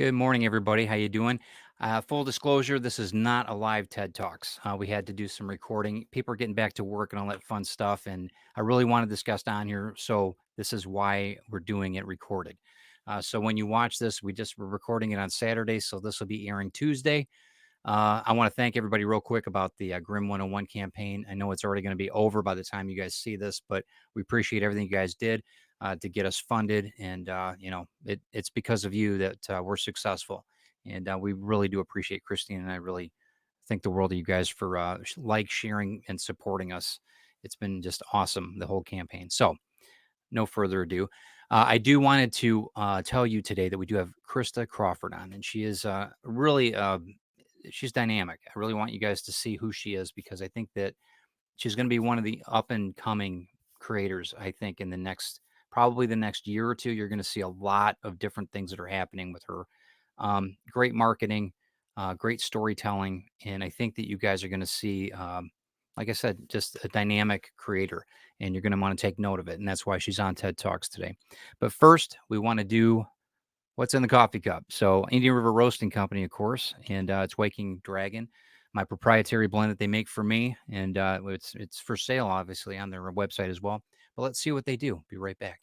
Good morning, everybody. How you doing? Full disclosure, this is not a live TED Talks. We had to do some recording. People are getting back to work and all that fun stuff, and I really wanted this guest on here, so this is why we're doing it recorded. So when you watch this, we're recording it on Saturday, so this will be airing Tuesday. I want to thank everybody real quick about the Grim 101 campaign. I know it's already going to be over by the time you guys see this, but we appreciate everything you guys did to get us funded. And, it's because of you that we're successful. And we really do appreciate Christine. And I really think the world of you guys for sharing, and supporting us. It's been just awesome, the whole campaign. So, no further ado. I do wanted to tell you today that we do have Krysta Crawford on, and she is really she's dynamic. I really want you guys to see who she is because I think that she's going to be one of the up and coming creators. I think in the next, probably the next year or two, you're going to see a lot of different things that are happening with her. Great marketing, great storytelling, and I think that you guys are going to see, like I said, just a dynamic creator, and you're going to want to take note of it. And that's why she's on TED Talks today. But first, we want to do what's in the coffee cup. So Indian River Roasting Company, of course, and it's Waking Dragon, my proprietary blend that they make for me, and it's for sale, obviously, on their website as well. But let's see what they do. Be right back.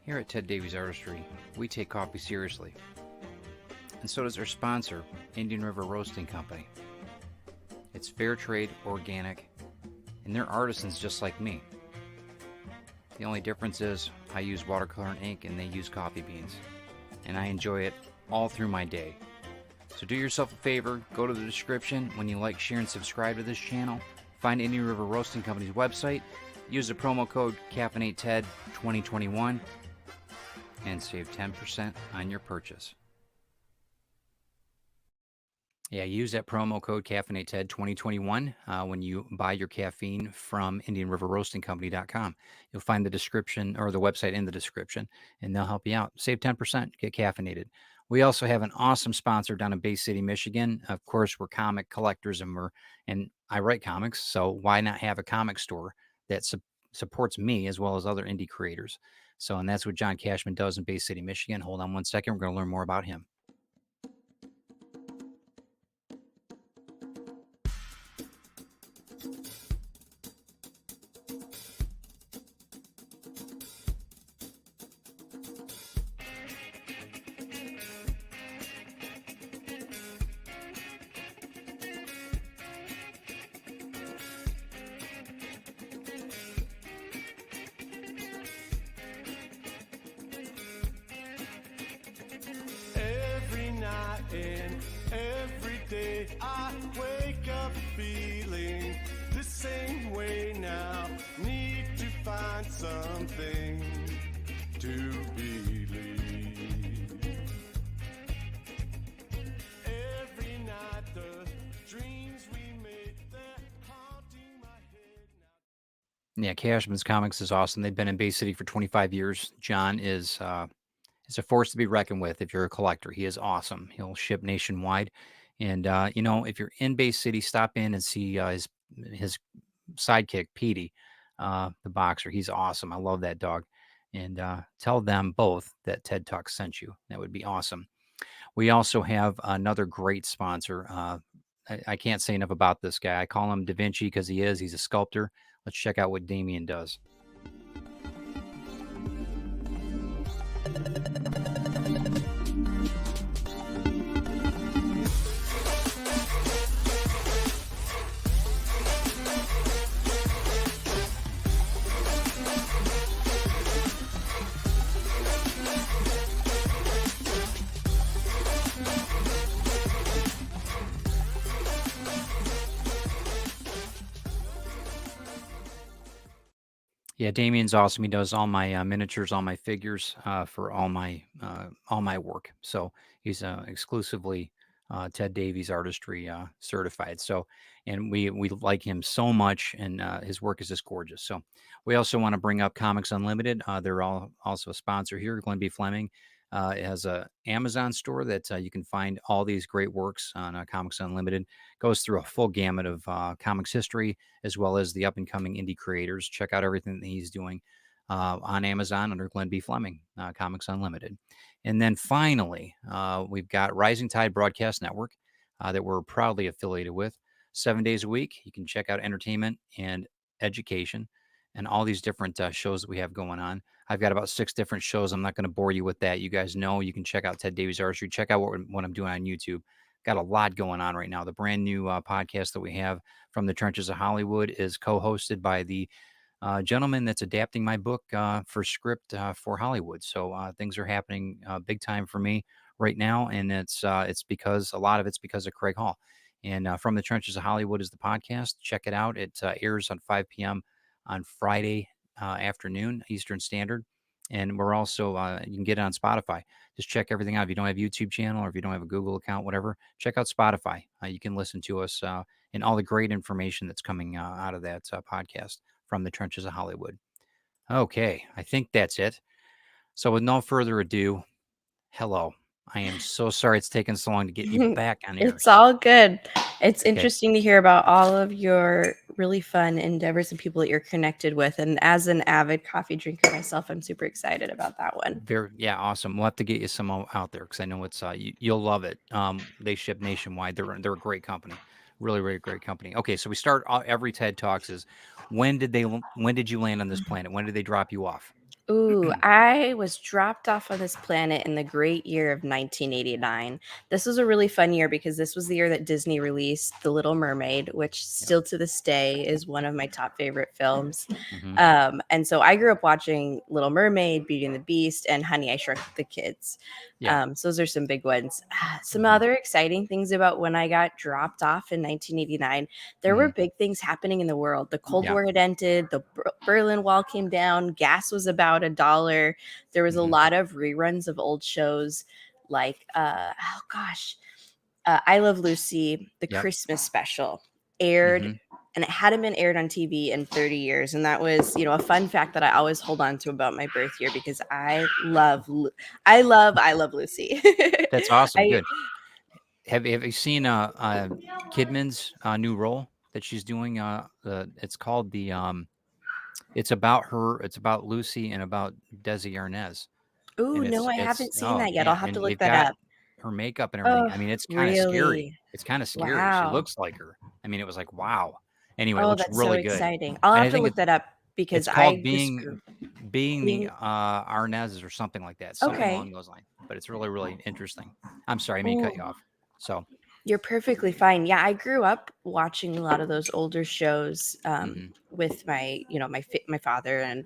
Here at Ted Davies Artistry, we take coffee seriously, and so does our sponsor, Indian River Roasting Company. It's fair trade, organic, and they're artisans just like me. The only difference is I use watercolor and ink and they use coffee beans. And I enjoy it all through my day. So do yourself a favor, go to the description when you like, share, and subscribe to this channel. Find Indian River Roasting Company's website. Use the promo code CaffeinateTED2021 and save 10% on your purchase. Yeah, use that promo code CaffeinateTED2021 when you buy your caffeine from IndianRiverRoastingCompany.com. You'll find the description or the website in the description, and they'll help you out. Save 10%, get caffeinated. We also have an awesome sponsor down in Bay City, Michigan. Of course, we're comic collectors, and I write comics, so why not have a comic store that supports me as well as other indie creators? So, and that's what John Cashman does in Bay City, Michigan. Hold on one second. We're going to learn more about him. And every day I wake up feeling the same way now. Need to find something to believe. Every night the dreams we make, they're haunting my head now. Yeah, Cashman's Comics is awesome. They've been in Bay City for 25 years. John is a force to be reckoned with if you're a collector. He is awesome. He'll ship nationwide. And, if you're in Bay City, stop in and see his sidekick, Petey, the boxer. He's awesome. I love that dog. And tell them both that TED Talk sent you. That would be awesome. We also have another great sponsor. I can't say enough about this guy. I call him Da Vinci because he is. He's a sculptor. Let's check out what Damien does. Yeah, Damien's awesome. He does all my miniatures, all my figures for all my work. So he's exclusively Ted Davies Artistry certified. So, and we like him so much, and his work is just gorgeous. So, we also want to bring up Comics Unlimited. They're also a sponsor here. Glenn B. Fleming. It has a Amazon store that you can find all these great works on Comics Unlimited. Goes through a full gamut of comics history as well as the up and coming indie creators. Check out everything that he's doing. on Amazon under Glenn B. Fleming, Comics Unlimited. And then finally, we've got Rising Tide Broadcast Network that we're proudly affiliated with. 7 days a week, you can check out entertainment and education and all these different shows that we have going on. I've got about 6 different shows. I'm not going to bore you with that. You guys know you can check out Ted Davies Archery. Check out what I'm doing on YouTube. Got a lot going on right now. The brand new podcast that we have from the Trenches of Hollywood is co-hosted by the gentleman that's adapting my book for script for Hollywood. So things are happening big time for me right now, and it's because a lot of it's because of Craig Hall. And From the Trenches of Hollywood is the podcast. Check it out. It airs on 5 p.m. on Friday afternoon Eastern Standard, and we're also you can get it on Spotify. Just check everything out. If you don't have a YouTube channel or if you don't have a Google account, whatever, check out Spotify. You can listen to us and all the great information that's coming out of that podcast from the Trenches of Hollywood. Okay, I think that's it. So with no further ado, hello. I am so sorry it's taken so long to get you back on air. It's all good. It's Okay. interesting to hear about all of your really fun endeavors and people that you're connected with. And as an avid coffee drinker myself, I'm super excited about that one. Yeah, awesome. We'll have to get you some out there because I know it's you'll love it. They ship nationwide. They're a great company, really, really great company. Okay, so we start every TED Talks is when did you land on this planet? When did they drop you off? Ooh, I was dropped off on this planet in the great year of 1989. This was a really fun year because this was the year that Disney released The Little Mermaid, which still to this day is one of my top favorite films. Mm-hmm. And so I grew up watching Little Mermaid, Beauty and the Beast, and Honey, I Shrunk the Kids. Yeah. So those are some big ones. Some Mhm. other exciting things about when I got dropped off in 1989. There were Mhm. big things happening in the world. The Cold Yeah. War had ended. The Berlin Wall came down. Gas was about $1. There was a Mhm. lot of reruns of old shows like, I Love Lucy, the Yep. Christmas special aired. Mhm. And it hadn't been aired on TV in 30 years. And that was, a fun fact that I always hold on to about my birth year because I love Lucy. That's awesome. I Good. Have you seen Kidman's new role that she's doing? It's called it's about her. It's about Lucy and about Desi Arnaz, Ooh, and no, I it's haven't seen oh that yet. I'll man, have to and look they've that got up. her makeup and everything. Oh, I mean, it's kind of scary. really? It's kind of scary. She Wow. looks like her. I mean, it was like wow. Anyway, it Oh, looks that's so really good, exciting. I'll and have I to think look that up because it's called I just being the being Arnazes or something like that, something okay. along those lines. But it's really, really interesting. I'm sorry, I may cut Ooh, you off. So, you're perfectly fine. Yeah, I grew up watching a lot of those older shows mhm. with my father,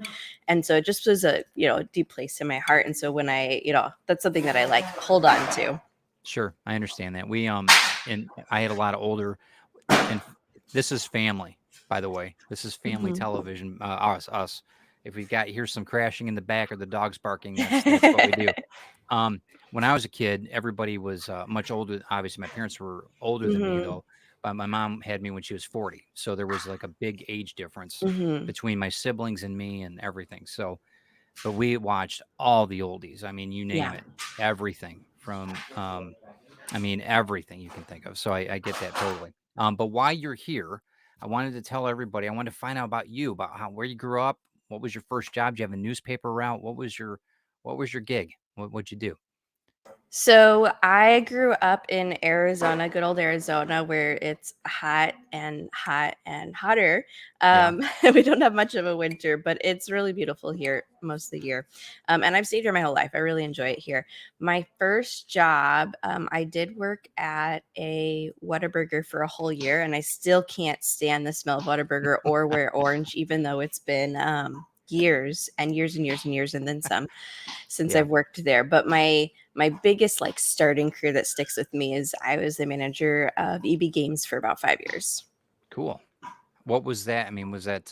and so it just was a deep place in my heart. And so when that's something that I like hold on to. Sure, I understand that. And I had a lot of older, and this is family, by the way. This is family Mhm. television. Us. If we've got here's some crashing in the back or the dogs barking, that's what we do. Um, when I was a kid, everybody was much older. Obviously, my parents were older than me, Mhm. though. But my mom had me when she was 40, so there was like a big age difference Mhm. between my siblings and me and everything. So, but we watched all the oldies. I mean, you name Yeah. it, everything from I mean, everything you can think of. So I get that totally. But while you're here, I wanted to tell everybody, I wanted to find out about you, about where you grew up. What was your first job? Did you have a newspaper route? What was your gig? What'd you do? So I grew up in Arizona, good old Arizona, where it's hot and hot and hotter. Yeah. We don't have much of a winter, but it's really beautiful here most of the year. And I've stayed here my whole life. I really enjoy it here. My first job, I did work at a Whataburger for a whole year, and I still can't stand the smell of Whataburger or wear orange, even though it's been years and years and years and years and then some since Yeah. I've worked there. But my biggest like starting career that sticks with me is I was the manager of EB Games for about 5 years. Cool. What was that? I mean, was that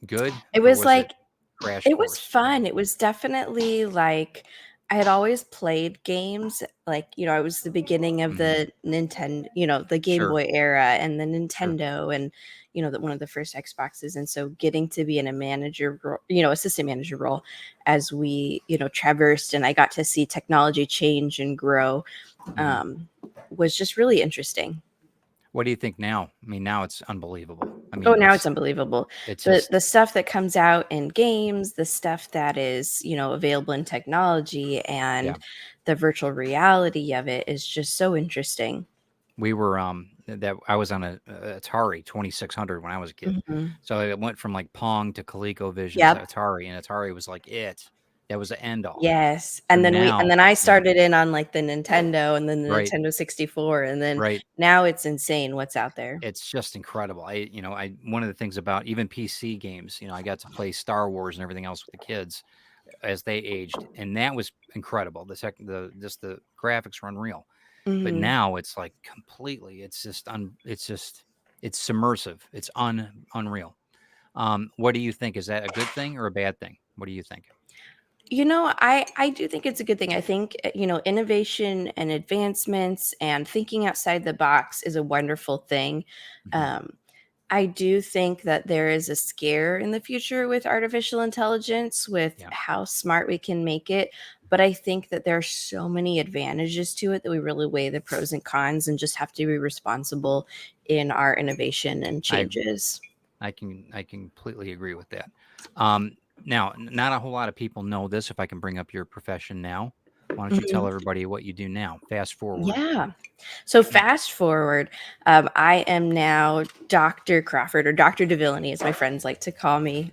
good It or was was it like crash It was course? fun. It was definitely like I had always played games. Like, I was the beginning of Hmm. the Nintendo, the Game Sure. Boy era and the Sure. Nintendo and, one of the first Xboxes. And so getting to be in a assistant manager role as we, traversed and I got to see technology change and grow Hmm. was just really interesting. What do you think now? I mean, now it's unbelievable. I Oh, mean, now it's unbelievable. it's The just stuff that comes out in games, the stuff that is, available in technology yeah. and the virtual reality of it is just so interesting. We were that I was on a Atari 2600 when I was a kid. Mhm. So it went from like Pong to ColecoVision to Yep. Atari, and Atari was like it. That was the end all. Yes, So and now, then I yeah, started in on, like, the Nintendo and then the right, Nintendo 64, and then right. now it's insane what's out there. It's just incredible. I one of the things about even PC games, I got to play Star Wars and everything else with the kids as they aged, and that was incredible. The graphics were unreal. But Mhm. now it's like completely, it's submersive. It's unreal. What do you think? Is that a good thing or a bad thing? What do you think? I do think it's a good thing. I think, innovation and advancements and thinking outside the box is a wonderful thing. Mhm. Um, I do think that there is a scare in the future with artificial intelligence, with Yeah, how smart we can make it. But I think that there are so many advantages to it that we really weigh the pros and cons and just have to be responsible in our innovation and I changes. I completely agree with that. Now, not a whole lot of people know this. If I can bring up your profession now, why don't you tell Mhm. everybody what you do now? Fast forward. Yeah. So fast forward, I am now Dr. Crawford or Dr. DeVillany, as my friends like to call me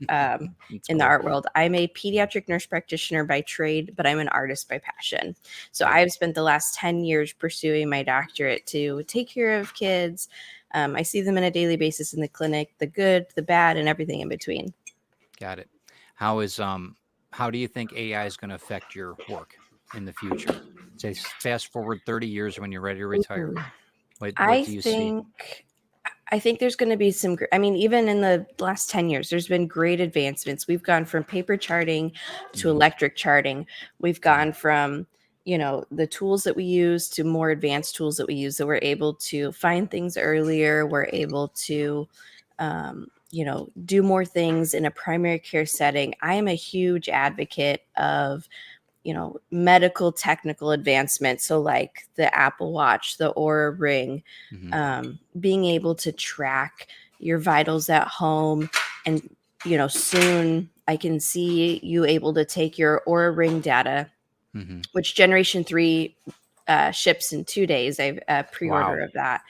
It's in the cool. art world. I'm a pediatric nurse practitioner by trade, but I'm an artist by passion. So Good. I've spent the last 10 years pursuing my doctorate to take care of kids. I see them on a daily basis in the clinic, the good, the bad, and everything in between. Got it. How is how do you think AI is going to affect your work in the future? Say fast forward 30 years when you're ready to retire. Ooh. What I do you see? think I think there's going to be I mean, even in the last 10 years, there's been great advancements. We've gone from paper charting to Mhm, electric charting. We've mhm, gone from, the tools that we use to more advanced tools that we use that we're able to find things earlier. We're able to, do more things in a primary care setting. I am a huge advocate of medical technical advancements. So, like the Apple Watch, the Aura Ring, mhm, being able to track your vitals at home. And, soon I can see you able to take your Aura Ring data, mhm. which Generation 3 ships in 2 days. I've pre-order Wow, of that.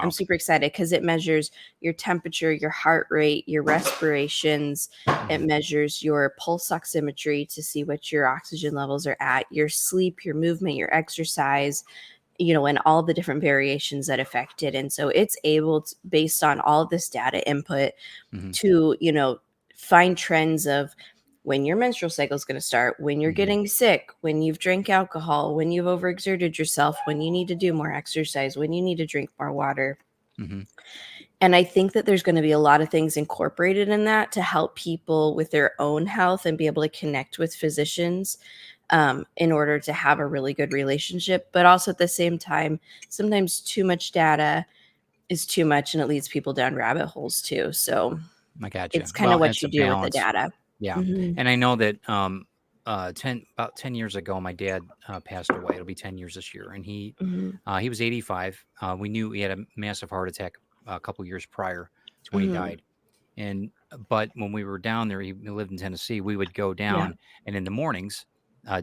I'm wow. super excited because it measures your temperature, your heart rate, your respirations. It Mhm, measures your pulse oximetry to see what your oxygen levels are at, your sleep, your movement, your exercise, and all the different variations that affect it. And so it's able to, based on all of this data input, mhm, to, find trends of when your menstrual cycle is going to start, when you're mhm, getting sick, when you've drank alcohol, when you've overexerted yourself, when you need to do more exercise, when you need to drink more water. mhm, And I think that there's going to be a lot of things incorporated in that to help people with their own health and be able to connect with physicians, in order to have a really good relationship. But also at the same time, sometimes too much data is too much and it leads people down rabbit holes too. So I gotcha. it's kind of Well, what it's a you do with the balance. data. Yeah, Mhm. and I know that, 10 years ago, my dad, passed away. It'll be 10 years this year, and Mhm. he was 85. We knew he had a massive heart attack a couple years prior to when he Mhm. died. And but when we were down there, he lived in Tennessee, we would go Yeah. down, and in the mornings,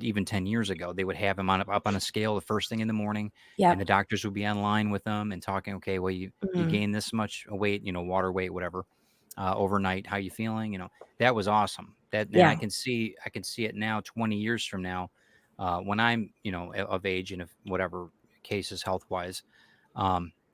even 10 years ago, they would have him up on a scale the first thing in the morning, and the Yep. doctors would be online with them and talking, "Okay, well, you Mhm. gained this much weight, water weight, whatever, overnight. How you feeling?" That was awesome. That and Yeah. I can see it now 20 years from now, when I'm, of age and if whatever cases health-wise,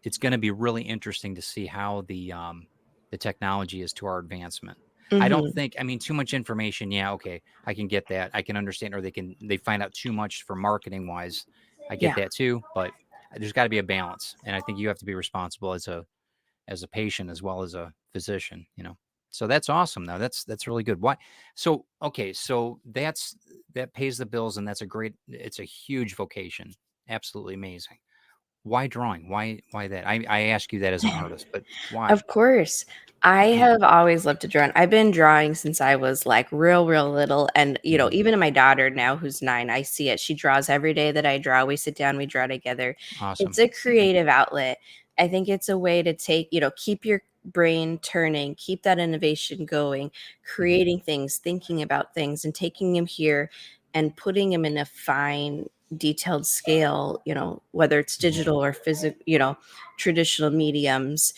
it's gonna be really interesting to see how the technology is to our advancement. I don't Mhm. think I mean, too much information, yeah, okay, I can get that. I can understand, or they find out too much for marketing wise. I get Yeah. that too, but there's gotta be a balance, and I think you have to be responsible as a patient as well as a physician. So that's awesome, though. That's really good. Why so okay, so that pays the bills, and it's a huge vocation. Absolutely amazing. Why drawing? Why that? I ask you that as an artist, but why? Of course. I Yeah. have always loved to draw. And I've been drawing since I was like real, real little. And, Mhm. even in my daughter now, who's 9, I see it. She draws every day that I draw. We sit down, we draw together. It's Awesome. a creative outlet. I think it's a way to keep your brain turning, keep that innovation going, creating things, thinking about things, and taking them here and putting them in a fine, detailed scale, whether it's digital or physical, traditional mediums.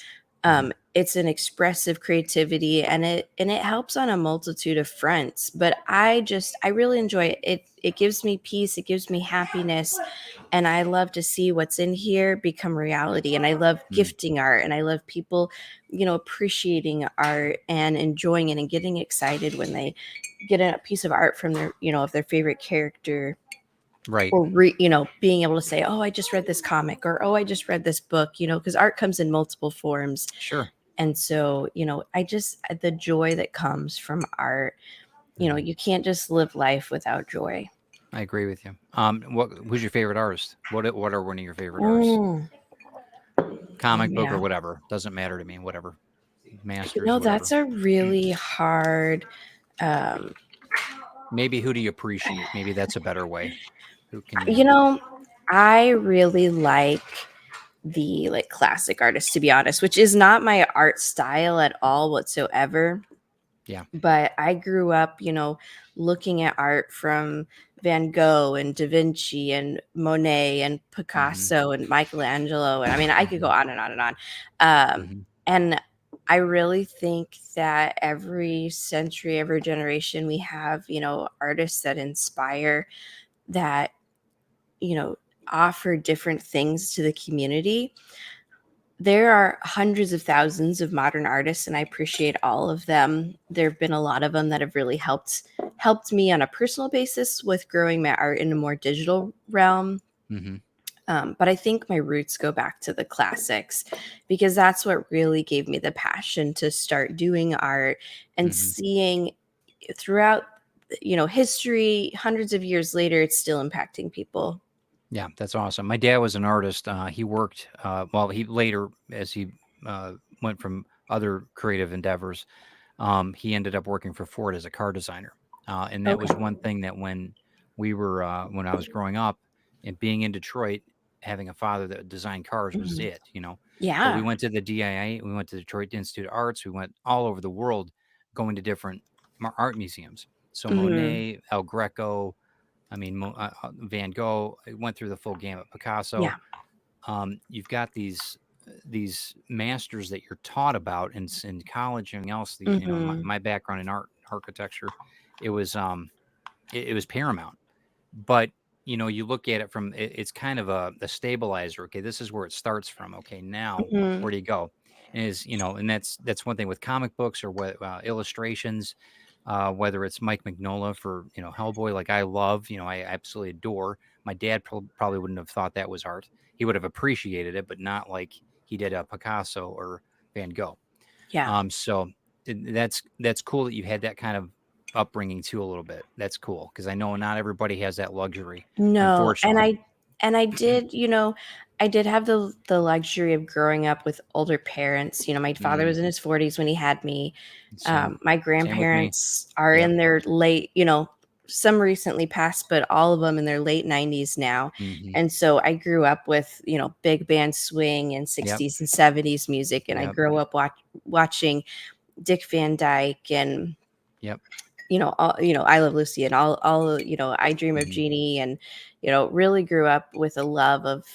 It's an expressive creativity, and it helps on a multitude of fronts. But I really enjoy it. It gives me peace, it gives me happiness, and I love to see what's in here become reality. And I love gifting art, and I love people, appreciating art and enjoying it and getting excited when they get a piece of art from their, of their favorite character, Right. or being able to say, oh, I just read this comic, or oh, I just read this book, because art comes in multiple forms. Sure. And so, the joy that comes from art, you can't just live life without joy. I agree with you. Who's your favorite artist? What are one of your favorite artists? Mm, Comic book or yeah. whatever. Doesn't matter to me. Whatever. Masters, That's whatever. a really hard, Maybe who do you appreciate? Maybe that's a better way. Who can you I really like the classic artists, to be honest, which is not my art style at all whatsoever. Yeah. But I grew up, looking at art from Van Gogh and Da Vinci and Monet and Picasso and Michelangelo. And I mean, I could go on and on and on. And I really think that every century, every generation, we have, artists that inspire, that, offer different things to the community. There are hundreds of thousands of modern artists, and I appreciate all of them. There have been a lot of them that have really helped me on a personal basis with growing my art in a more digital realm. But I think my roots go back to the classics, because that's what really gave me the passion to start doing art and seeing throughout, history, hundreds of years later, it's still impacting people. Yeah, that's awesome. My dad was an artist. He worked, he later, as he went from other creative endeavors, he ended up working for Ford as a car designer. And that was one thing that when when I was growing up and being in Detroit, having a father that designed cars was it, But we Yeah. went to the DIA, we went to the Detroit Institute of Arts, we went all over the world going to different art museums. So Monet, El Greco, I mean, Van Gogh, I went through the full gamut. Picasso. Yeah. You've got these masters that you're taught about in college and everything else. My background in architecture, it was it was paramount. But you look at it from it's kind of a stabilizer. Okay, this is where it starts from. Okay, now where do you go? And and that's one thing with comic books or what illustrations. Whether it's Mike Mignola for Hellboy, like I love, I absolutely adore. My dad probably wouldn't have thought that was art. He would have appreciated it, but not like he did a Picasso or Van Gogh. Yeah. So that's cool that you had that kind of upbringing too a little bit. That's cool because I know not everybody has that luxury, No, unfortunately. and I did, I did have the luxury of growing up with older parents. My father was in his 40s when he had me. Same My with me. grandparents are Yep. in their late, some recently passed, but all of them in their late 90s now. And so I grew up with, big band swing and Yep. 60s and 70s music. And I Yep. grew up watching Dick Van Dyke and Yep. I Love Lucy and all, I Dream of Jeannie, and, really grew up with a love of,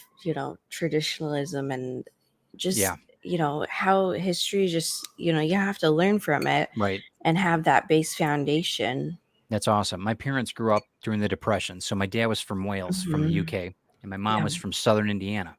traditionalism and just, Yeah. How history just, you have to learn from it Right. and have that base foundation. That's awesome. My parents grew up during the Depression. So my dad was from Wales, from the UK, and my mom Yeah. was from Southern Indiana.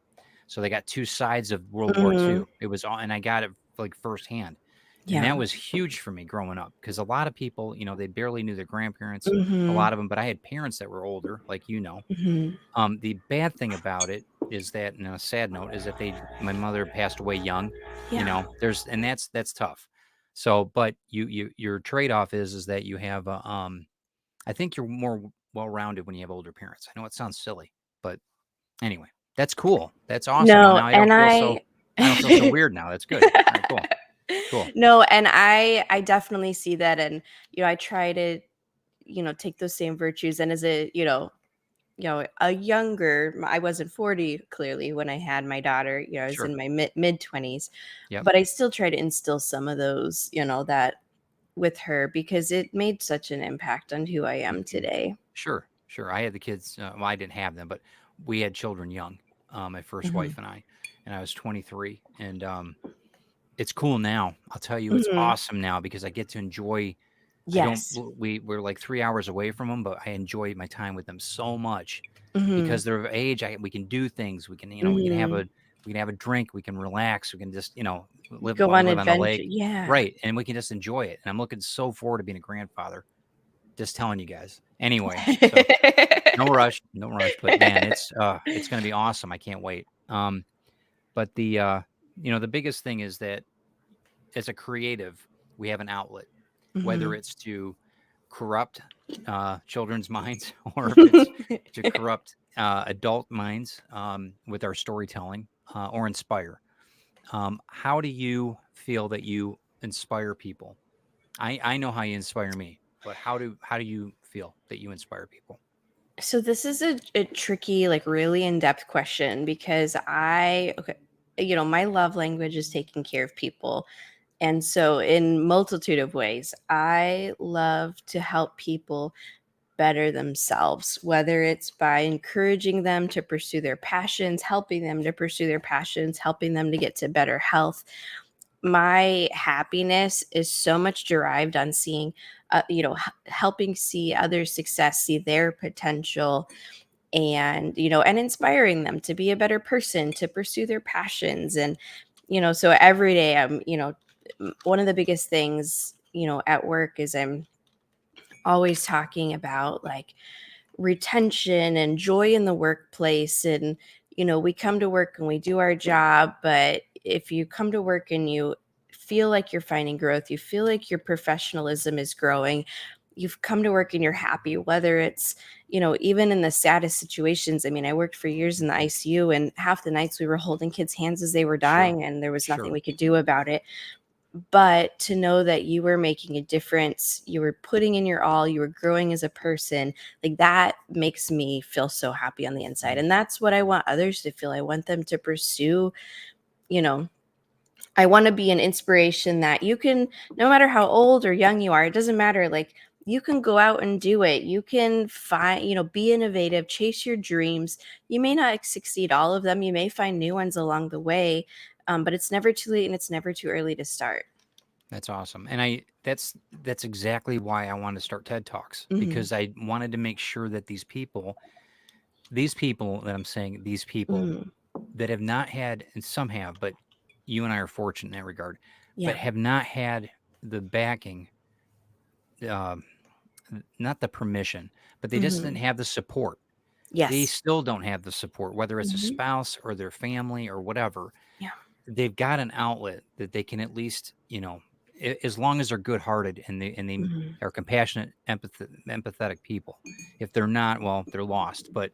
So they got two sides of World War Mhm. II. It was all, and I got it like firsthand. And Yeah. that was huge for me growing up because a lot of people, they barely knew their grandparents, a Mhm. lot of them, but I had parents that were older, like Mhm. The bad thing about it is that, and a sad note, is that my mother passed away young. Yeah. And that's tough. So, but your trade off is that you have I think you're more well-rounded when you have older parents. I know it sounds silly, but anyway, that's cool. That's awesome. Well, No, now and I don't feel so weird now. That's good. All right, cool. Cool. No, and I definitely see that, and I try to take those same virtues, and as a a younger, I wasn't 40 clearly when I had my daughter, I was Sure. in my mid 20s, Yep. but I still try to instill some of those, that with her because it made such an impact on who I am Mhm. today. Sure, sure. I had the kids, well, I didn't have them, but we had children young, my first Hmm. wife and I was 23, and, it's cool now. I'll tell you, it's Hmm. awesome now because I get to enjoy. I don't Yes. we're like 3 hours away from them, but I enjoy my time with them so much Hmm. because they're of age. We can do things. Hmm. We can have a drink, we can relax, we can just, live Go well, we on live on the adventure. lake. Yeah. Right, and we can just enjoy it, and I'm looking so forward to being a grandfather. Just telling you guys. Anyway, so no rush, no rush, but man, it's gonna be awesome. I can't wait. But the biggest thing is that as a creative, we have an outlet, whether Hmm. it's to corrupt children's minds or if it's to corrupt adult minds with our storytelling or inspire. How do you feel that you inspire people? I know how you inspire me, but how do you feel that you inspire people? So this is a tricky, like really in-depth question because okay, my love language is taking care of people. And so in multitude of ways, I love to help people better themselves, whether it's by encouraging them to pursue their passions, helping them to pursue their passions, helping them to get to better health. My happiness is so much derived on seeing, helping see others' success, see their potential, and inspiring them to be a better person, to pursue their passions. And, so every day one of the biggest things, at work is I'm always talking about like retention and joy in the workplace. And we come to work and we do our job, but if you come to work and you feel like you're finding growth, you feel like your professionalism is growing, you've come to work and you're happy, whether it's even in the saddest situations. I mean, I worked for years in the Mhm. ICU, and half the nights we were holding kids' hands as they were Sure, dying and there was nothing sure. we could do about it. But to know that you were making a difference, you were putting in your all, you were growing as a person, like that makes me feel so happy on the inside. Mhm. And that's what I want others to feel. I want them to pursue, you know, I want to be an inspiration that you can, no matter how old or young you are, it doesn't matter. Like you can go out and do it. You can find, be innovative, chase your dreams. You may not succeed all of them. You may find new ones along the way, but it's never too late and it's never too early to start. That's awesome, and that's exactly why I wanted to start TED Talks Hmm. because I wanted to make sure that these people that I'm saying, these people Hmm. that have not had, and some have, but you and I are fortunate in that regard, but Yeah. have not had the backing, um, not the permission, but they just didn't Mhm. have the support. They Yes. still don't have the support, whether it's a Mhm. spouse or their family or whatever. Yeah. They've got an outlet that they can at least, as long as they're good-hearted and they Mhm. are compassionate, empathetic people. If they're not, well, they're lost. But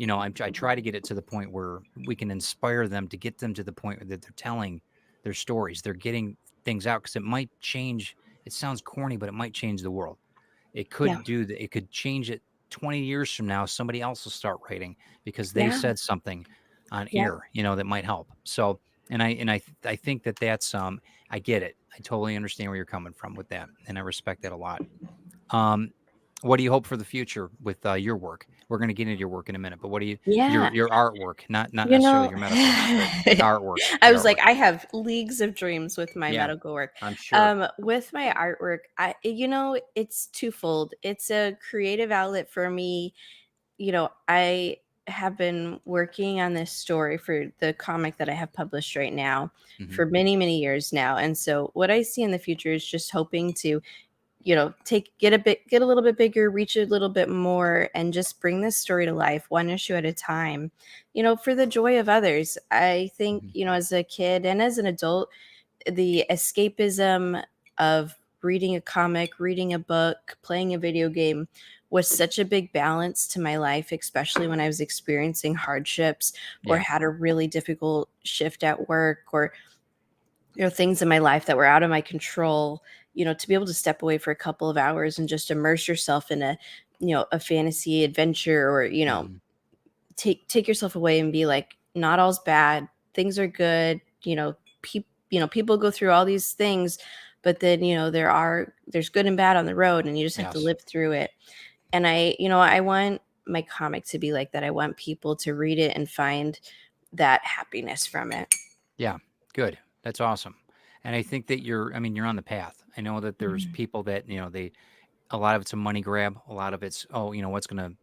I try to get it to the point where we can inspire them to get them to the point that they're telling their stories. They're getting things out because it might change. It sounds corny, but it might change the world. It Yeah. could do that. It could change it 20 years from now. Somebody else will start writing because they Yeah. said something on Yeah. air, that might help. So, and I think that that's I get it. I totally understand where you're coming from with that, and I respect that a lot. Um, what do you hope for the future with your work? We're going to get into your work in a minute, but what do you Yeah. your artwork, not You necessarily know, your medical, but the artwork, I the was like, artwork. I have leagues of dreams with my Yeah, medical work. I'm sure. With my artwork, it's twofold. It's a creative outlet for me. I have been working on this story for the comic that I have published right now Hmm. for many, many years now. And so what I see in the future is just hoping to get a little bit bigger, reach a little bit more, and just bring this story to life one issue at a time, for the joy of others. I think, Hmm. as a kid and as an adult, the escapism of reading a comic, reading a book, playing a video game was such a big balance to my life, especially when I was experiencing hardships or Yeah. had a really difficult shift at work, or things in my life that were out of my control. To be able to step away for a couple of hours and just immerse yourself in a fantasy adventure, or Hmm. take yourself away and be like, not all's bad. Things are good. People go through all these things, but then, there's good and bad on the road, and you just have to Yes. live through it. And I want my comic to be like that. I want people to read it and find that happiness from it. Yeah. Good. That's awesome. And I think that you're on the path. I know that there's Mhm. people that, a lot of it's a money grab. A lot of it's, oh, what's going to,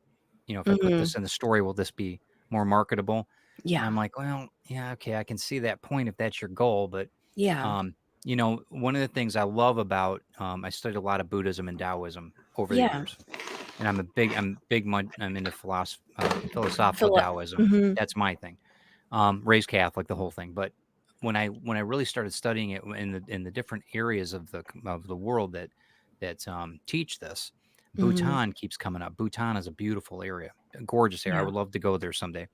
if I put Mhm. this in the story, will this be more marketable? And Yeah. I'm like, well, yeah, okay, I can see that point if that's your goal. But, Yeah. um, one of the things I love about, I studied a lot of Buddhism and Taoism over the Yeah. years. And I'm into philosophical Philo Taoism. Mhm. That's my thing. Raised Catholic, the whole thing. But when I really started studying it in the different areas of the world that teach this, Mhm. Bhutan keeps coming up. Bhutan is a beautiful area, a gorgeous area. I Yeah. would love to go there someday.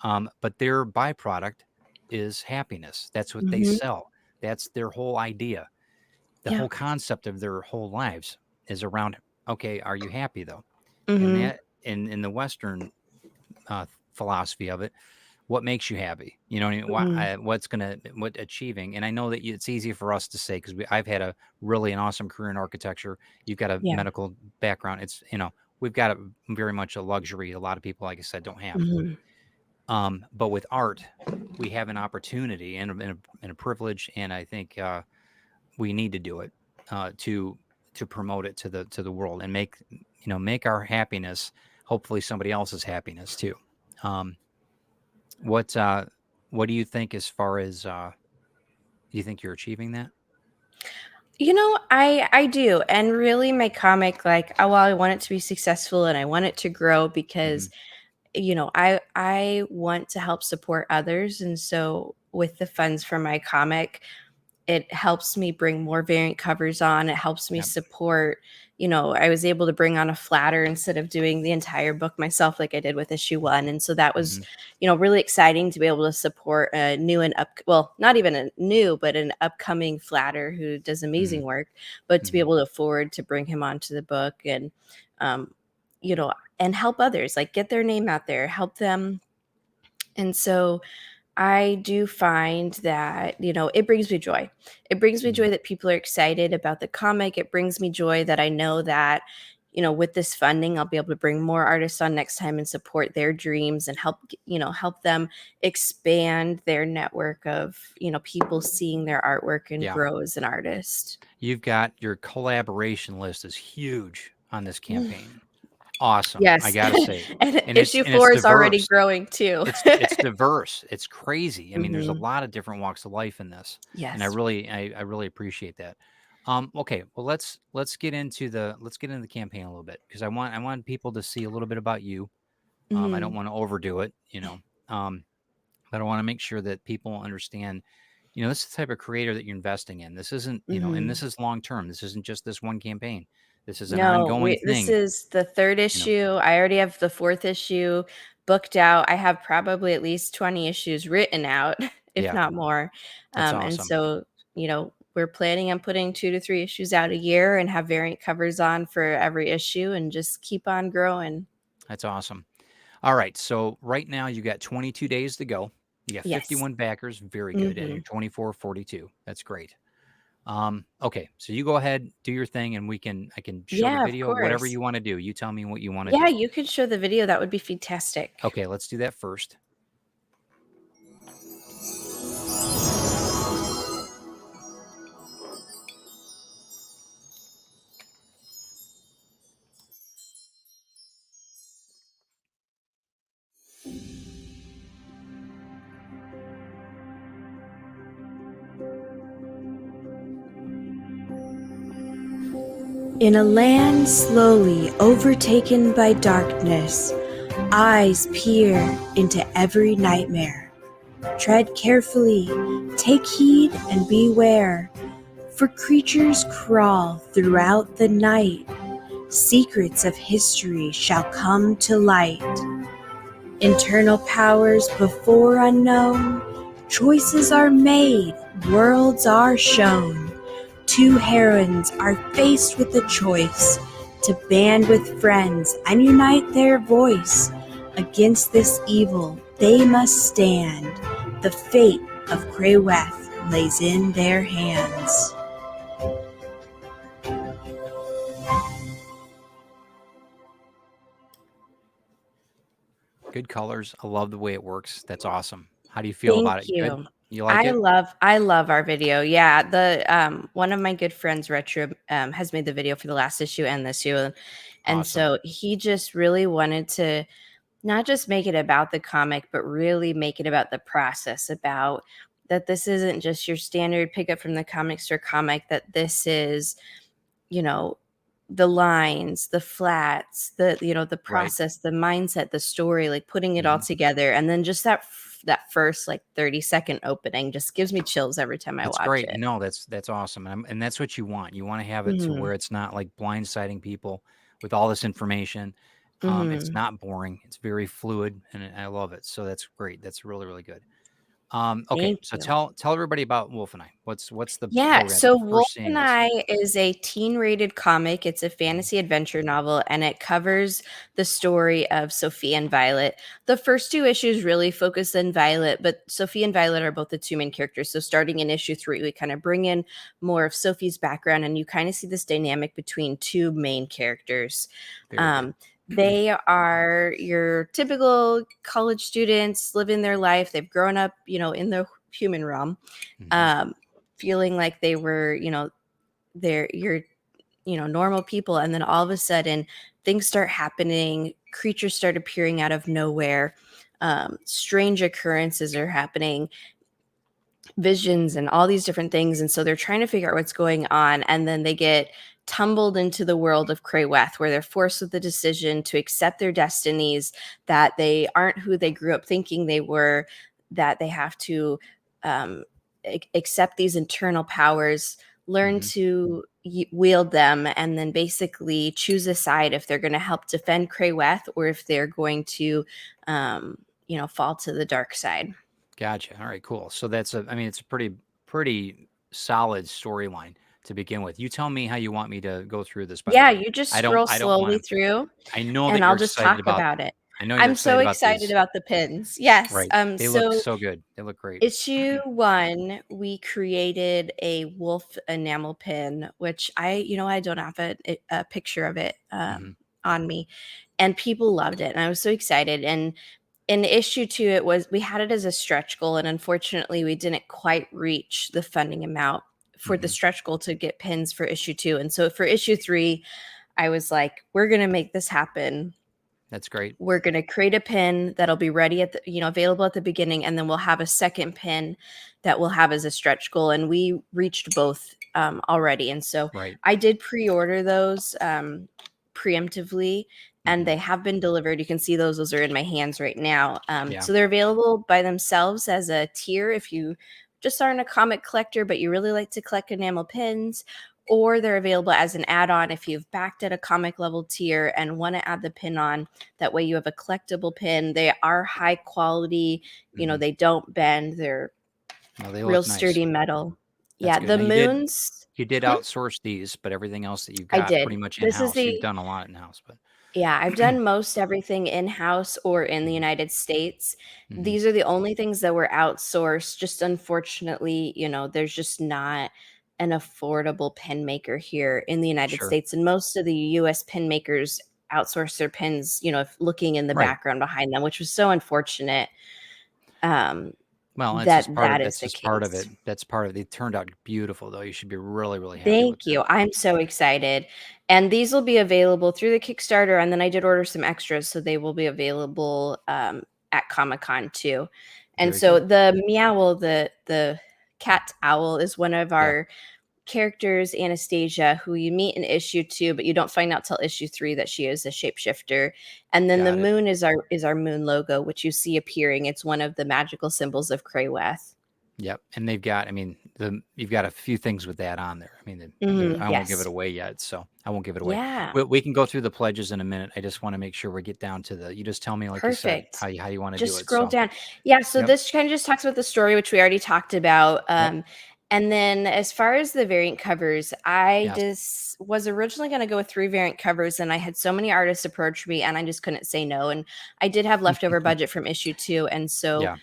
But their byproduct is happiness. That's what they Mhm. sell. That's their whole idea. The Yeah. whole concept of their whole lives is around, okay, are you happy though? And Mhm. that in the Western philosophy of it, what makes you happy? You know what I mean? Mhm. What achieving? And I know that it's easy for us to say because I've had an awesome career in architecture. You've got a Yeah. medical background. We've got very much a luxury. A lot of people, like I said, don't have. Mhm. But with art, we have an opportunity and a privilege, and I think we need to do it to promote it to the world and make our happiness hopefully somebody else's happiness too. Um, what uh, what do you think as far as do you think you're achieving that? I do. And really my comic, like, while I want it to be successful and I want it to grow Hmm. because I want to help support others. And so with the funds from my comic, it helps me bring more variant covers on. It helps me Yep. support, I was able to bring on a flatter instead of doing the entire book myself like I did with issue 1. And so that was, Hmm. really exciting to be able to support a new and well, not even a new, but an upcoming flatter who does amazing Hmm. work, but to be Hmm. able to afford to bring him onto the book and, um, you know, and help others, like get their name out there, help them. And so I do find that, it brings me joy. It brings me Hmm. joy that people are excited about the comic. It brings me joy that I know that, with this funding, I'll be able to bring more artists on next time and support their dreams and help them expand their network of, people seeing their artwork and Yeah, grow as an artist. you've got your collaboration list is huge on this campaign. Awesome, I Yes. gotta say, And and it's issue and it's 4 is already diverse. growing too. It's diverse. It's crazy. I mean, there's a Mhm. lot of different walks of life in this, and Yes. I really appreciate that. Okay, well let's get into the campaign a little bit because I want people to see a little bit about you. I don't Mhm. want to overdo it, um, but I want to make sure that people understand. This is the type of creator that you're investing in. This isn't, and Mhm. this is long term. This isn't just this one campaign. This is an No, ongoing this thing. is the 3rd You know, issue. I already have the 4th issue booked out. I have probably at least 20 issues written out, if yeah, not more. that's And awesome. so, we're planning on putting 2 to 3 issues out a year and have variant covers on for every issue and just keep on growing. That's awesome. All right. So right now you got 22 days to go. You got Yes. 51 backers. Very good. And you're Mhm. 2442. That's great. Okay. So you go ahead, do your thing, and I can show the Yeah, of video, whatever course. you want to do. You tell me what you want to Yeah, do. you could show the video. That would be fantastic. Okay. Let's do that first. In a land slowly overtaken by darkness, eyes peer into every nightmare. Tread carefully, take heed and beware, for creatures crawl throughout the night. Secrets of history shall come to light. Internal powers before unknown, choices are made, worlds are shown. 2 heroines are faced with a choice to band with friends and unite their voice Against this evil they must stand. The fate of Creator lays in their hands. Good colors. I love the way it works. That's awesome. How do you feel Thank about it? Good? you. You like it? I love our video. Yeah, the one of my good friends, Retro, has made the video for the last issue and this issue, and Awesome. so he just really wanted to not just make it about the comic, but really make it about the process, about that this isn't just your standard pick up from the comic store comic, that this is, you know, the lines, the flats, the Right. process, the mindset, the story, like putting it all Mhm. together. And then just that first like 30-second opening just gives me chills every time I That's watch great. it. No, that's awesome, and that's what you want. You wanna have it to Mhm. where it's not, like, blindsiding people with all this information. It's Mhm. not boring. It's very fluid, and I love it. So that's great. That's really, really good. Okay, Thank so you. tell everybody about Wolf and I. What's the Yeah, program? so The Wolf first seeing and this. I is a teen-rated comic. It's a Mhm. fantasy adventure novel, and it covers the story of Sophie and Violet. The first two issues really focus on Violet, but Sophie and Violet are both the two main characters. So starting in issue 3, we kind of bring in more of Sophie's background, and you kind of see this dynamic between two main characters. Very good. Um, they are your typical college students living their life. They've grown up, in the human realm. Mhm. Um, Feeling like they were, they're your, normal people. And then all of a sudden things start happening, creatures start appearing out of nowhere, strange occurrences are happening, visions and all these different things. And so they're trying to figure out what's going on. And then they get tumbled into the world of Krayweth, where they're forced with the decision to accept their destinies, that they aren't who they grew up thinking they were, that they have to um, accept these internal powers, learn Mhm. to wield them, and then basically choose a side if they're going to help defend Krayweth or if they're going to, fall to the dark side. Gotcha. All right, cool. So I mean, it's a pretty solid storyline to begin with. You tell me how you want me to go through this, by the Yeah, way. you just I don't scroll I don't slowly wanna through, I know that and you're I'll just excited talk about about it. I know you're I'm so excited about excited these. about the pins. Yes, Right. They look so so good. They look great. issue 1, we created a wolf enamel pin, which I don't have a picture of it, Mhm. on me, and people loved it, and I was so excited, and in issue 2, we had it as a stretch goal, and unfortunately, we didn't quite reach the funding amount for the Mhm. stretch goal to get pins for issue 2, and so for issue 3, I was like, "We're gonna make this happen. That's great. We're gonna create a pin that'll be ready available at the beginning, and then we'll have a second pin that we'll have as a stretch goal." And we reached both already, and so Right. I did pre-order those preemptively, and Mhm. they have been delivered. You can see those are in my hands right now. Yeah. So they're available by themselves as a tier if you just aren't a comic collector, but you really like to collect enamel pins, or they're available as an add-on if you've backed at a comic level tier and want to add the pin on. That way you have a collectible pin. They are high quality, Mhm. they don't bend. They're No, they real look nice. sturdy metal. That's Yeah, good. the Now moons. you did Hmm? outsource these, but everything else that you've I got did. pretty much This is in-house. You've the done a lot in-house, but Yeah, I've done most everything in-house or in the Mhm. United States. Mhm. These are the only things that were outsourced. Just unfortunately, there's just not an affordable pen maker here in the United Sure. States. And most of the US pen makers outsource their pens, if looking in the Right. background behind them, which was so unfortunate, um, Well, that that is that's the just part of case. it. That's part of it. They turned out beautiful, though. You should be really, really happy with Thank them. you. I'm so excited. And these will be available through the Kickstarter. And then I did order some extras, so they will be available at Comic-Con too. And Very so good. the Meowl, the cat owl, is one of Yeah. our characters, Anastasia, who you meet in issue 2, but you don't find out till issue 3 that she is a shapeshifter. And then the Got it. moon is our moon logo, which you see appearing. It's one of the magical symbols of Krayweth. Yep. And they've got, I mean, you've got a few things with that on there. I mean, I won't give it Yes. away yet, so I won't give it away. Yeah. We can go through the pledges in a minute. I just want to make sure we get down to you just tell me, like you said, Perfect. how you want to do Just it. scroll So, down. Yeah, so yep. this kind of just talks about the story, which we already talked about. Yep. And then as far as the variant covers, I Yes. just was originally going to go with 3 variant covers, and I had so many artists approach me and I just couldn't say no. And I did have leftover budget from issue 2, and so Yeah,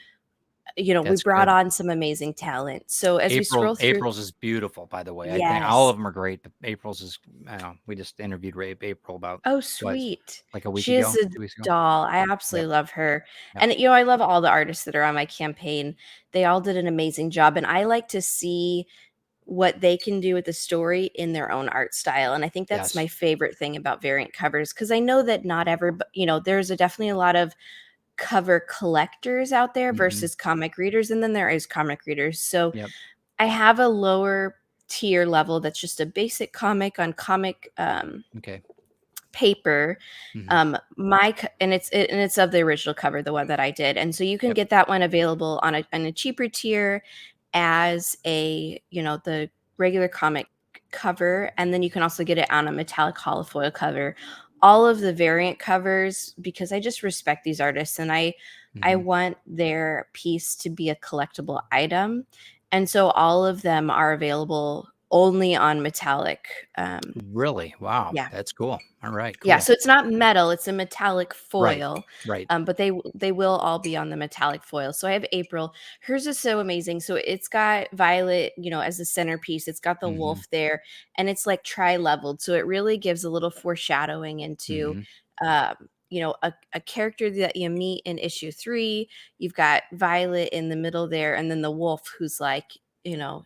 we that's brought good. on some amazing talent. So as we scroll through, April's is beautiful, by the way. I think all yes. of them are great, but April's is, I don't know, we just interviewed April about Oh, what, sweet. like a week She is ago, a 2 weeks ago? doll. I Yep, absolutely love her. yep, And I love all the artists that are on my campaign. They all did an amazing job, and I like to see what they can do with the story in their own art style. And I think that's yes. my favorite thing about variant covers, because I know that not there's definitely a lot of cover collectors out there Mhm, versus comic readers, and then there is comic readers. So yep, I have a lower tier level that's just a basic comic on comic okay, paper. mhm, And it's of the original cover, the one that I did, and so you can yep, get that one available on a cheaper tier as the regular comic cover, and then you can also get it on a metallic holofoil cover. All of the variant covers, because I just respect these artists, and I mhm. want their piece to be a collectible item, and so all of them are available only on metallic. Really? Wow, Yeah. that's cool. Alright, Yeah, cool. so it's not metal, it's a metallic Right, foil, right. but they will all be on the metallic foil. So I have April. Hers is so amazing. So it's got Violet, as the centerpiece. It's got the Mhm, wolf there, and it's like tri-leveled. So it really gives a little foreshadowing into, mhm. a character that you meet in issue 3. You've got Violet in the middle there, and then the wolf who's like, you know,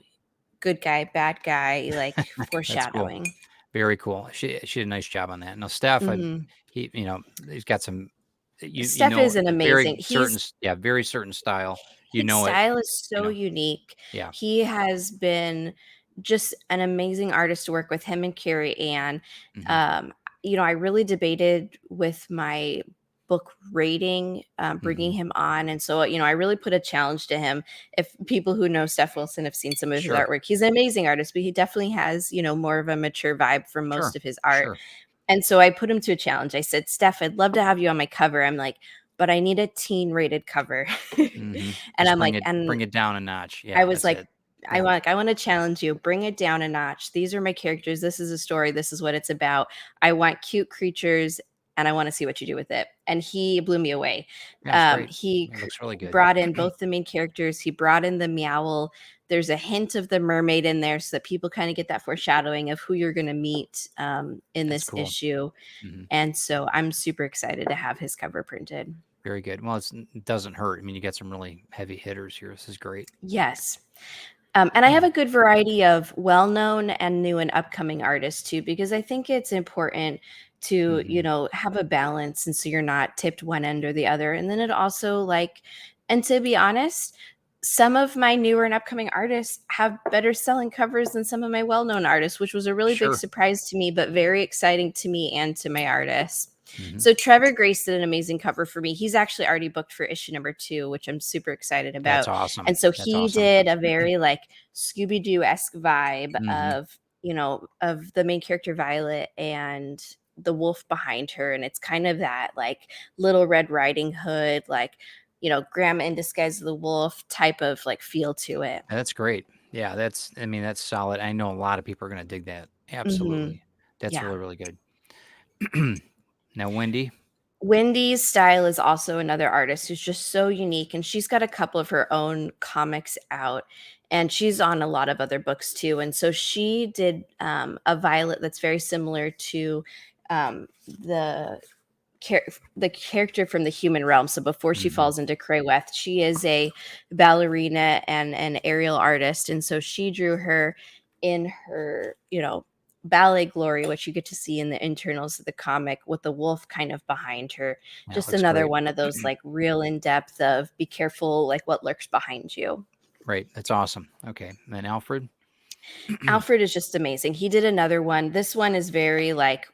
good guy, bad guy, like That's cool. foreshadowing. Very cool. She did a nice job on that. Now Steph, Mhm. he's got some, Steph is an amazing. very certain style. You His know it, style is you so know. unique. Yeah. He has been just an amazing artist to work with, him and Carrie Ann. Mhm. Um, I really debated with my book rating, bringing Mhm. him on. And so, I really put a challenge to him. If people who know Steph Wilson have seen some of his Sure. artwork, he's an amazing artist, but he definitely has, more of a mature vibe for most Sure. of his art. Sure. And so I put him to a challenge. I said, "Steph, I'd love to have you on my cover." I'm like, "But I need a teen rated cover." Mhm. And Just I'm like, and bring it down a notch. I Yeah, was that's like, it. Yeah. I want to challenge you. Bring it down a notch. These are my characters. This is a story. This is what it's about. I want cute creatures, and I want to see what you do with it. And he blew me away. Yeah, it's great. He It looks really good. brought in both the main characters. He brought in the Meowl. There's a hint of the mermaid in there, so that people kind of get that foreshadowing of who you're going to meet in That's this cool. issue. Mhm. And so I'm super excited to have his cover printed. Very good. Well, it doesn't hurt. I mean, you got some really heavy hitters here. This is great. Yes. And I have a good variety of well-known and new and upcoming artists too, because I think it's important to, Mhm. have a balance, and so you're not tipped one end or the other. And then it also and to be honest, some of my newer and upcoming artists have better selling covers than some of my well-known artists, which was a really big Sure. surprise to me, but very exciting to me and to my artists. Mhm. So Trevor Grace did an amazing cover for me. He's actually already booked for issue number 2, which I'm super excited That's about. awesome. And so That's he awesome. did a very like Scooby-Doo-esque vibe Mhm. of the main character Violet and the wolf behind her. And it's kind of that like Little Red Riding Hood, like, Grandma in Disguise of the Wolf type of like feel to it. That's great. Yeah, that's solid. I know a lot of people are gonna dig that. Hmm. Absolutely. That's Yeah. really, really good. Now, Wendy. Wendy's style is also another artist who's just so unique, and she's got a couple of her own comics out, and she's on a lot of other books too. And so she did a Violet that's very similar to the the character from the human realm. So before she Mhm. falls into Crayweth, she is a ballerina and an aerial artist, and so she drew her in her, ballet glory, which you get to see in the internals of the comic with the wolf kind of behind her. Yeah, it Just looks another great. one of those like real in depth of be careful, like what lurks behind you. Right, that's awesome. Okay, and then Alfred? Alfred is just amazing. He did another one. This one is very like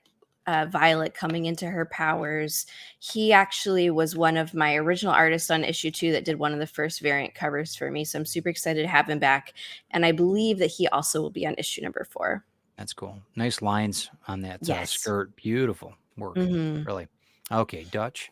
Violet coming into her powers. He actually was one of my original artists on issue 2 that did one of the first variant covers for me. So I'm super excited to have him back. And I believe that he also will be on issue number 4. That's cool. Nice lines on that, Yes. skirt. Beautiful work, Hmm. really. Okay, Dutch?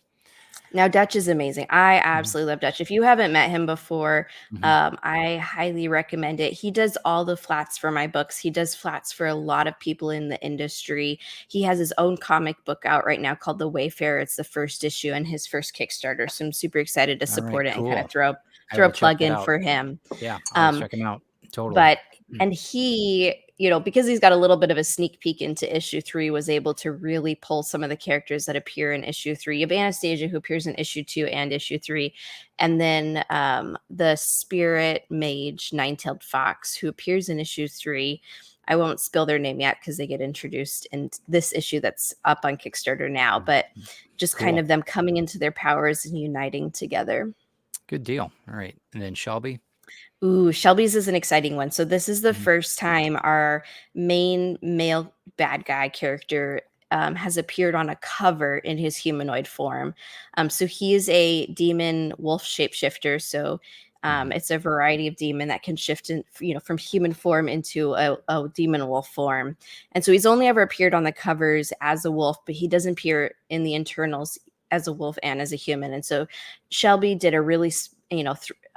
Now, Dutch is amazing. I Mhm. absolutely love Dutch. If you haven't met him before, I highly recommend it. He does all the flats for my books. He does flats for a lot of people in the industry. He has his own comic book out right now called The Wayfarer. It's the first issue and his first Kickstarter. So I'm super excited to All right, support it and kind of cool. throw I throw a will check plug that in out. for him. Yeah, I'll Um, check him out. Totally. but and he, because he's got a little bit of a sneak peek into issue 3, was able to really pull some of the characters that appear in issue 3. You have Anastasia, who appears in issue 2 and issue 3, and then the spirit mage Nine-Tailed Fox, who appears in issue 3. I won't spill their name yet because they get introduced in this issue that's up on Kickstarter now, but just kind Cool. of them coming into their powers and uniting together. Good deal. All right. And then Shelby. Ooh, Shelby's is an exciting one. So this is the Mhm. first time our main male bad guy character has appeared on a cover in his humanoid form. So he is a demon wolf shapeshifter. So it's a variety of demon that can shift from human form into a demon wolf form. And so he's only ever appeared on the covers as a wolf, but he doesn't appear in the internals as a wolf and as a human. And so Shelby did a really